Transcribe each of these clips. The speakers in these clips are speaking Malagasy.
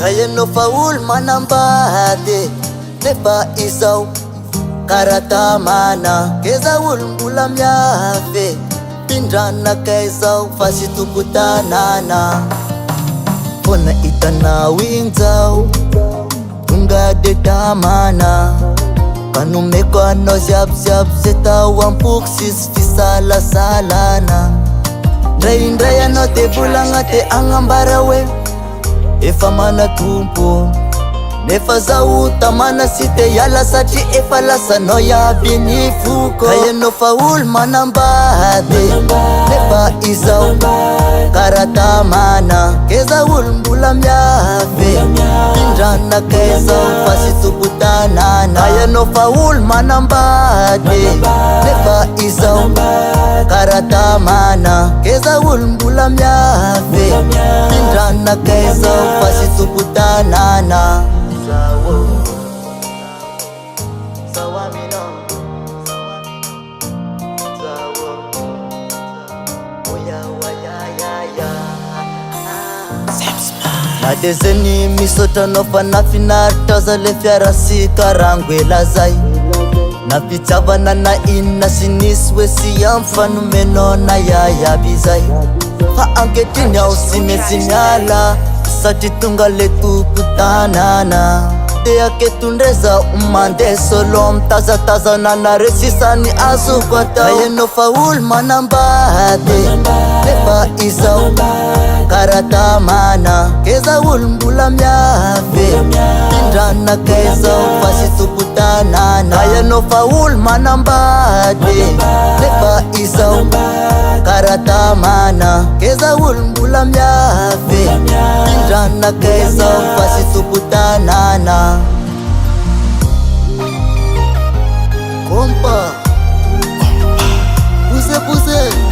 Kaya no faul manambate nefa isau karata mana keza ulmbula myafe pindrana kaisau fasitukutanana pona itana winzau tunga detamana kanumeko no zap zeta wampuk sis fisala salana Ndrai no te bulanga te angambara we Efa mana tumpo Nefa zauta mana site yala sati efa lasa no ya binifuko Kaya no faul manambate Nefa izau karata mana Keza ulmbula myafe Pindrana keza fasitukutanana Kaya no faul manambate Nefa izau karata mana Keza ulmbula myafe Pindrana keza fasitukutanana Na dezeni misota nofa na finartaza le fiara si karangwe lazai Na pitavana na ina siniswe si yamfanu meno na ya bizai Fa angetini au simesinyala Sati tunga letu kutanana Te ake tundreza umande solom Taza na resisani azukwata Kaya no faul manambate Nefa izau karata mana Keza ulmbula myafe Pindrana keza fasitukutanana Kaya no faul manambate Nefa izau karata mana Keza ulmbula myafe Pindrana keza fasitukutanana Kompa Puse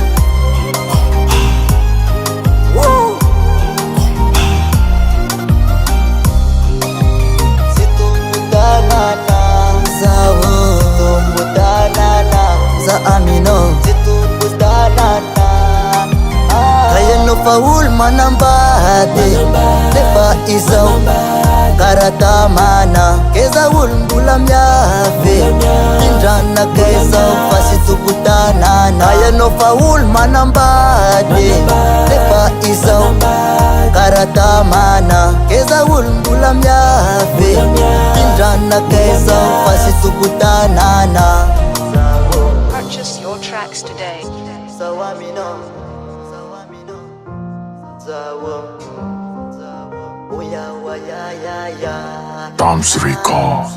Amino Zitukutanana Kaya no faul manambate Nefa izau karata mana Keza ulmbula myafe Pindrana keza fasitukutanana Kaya no faul manambate Nefa izau karata mana Keza ulmbula myafe Pindrana keza fasitukutanana Purchase your tracks today. Sawamino Zawo Oya wa ya Tom's Recall.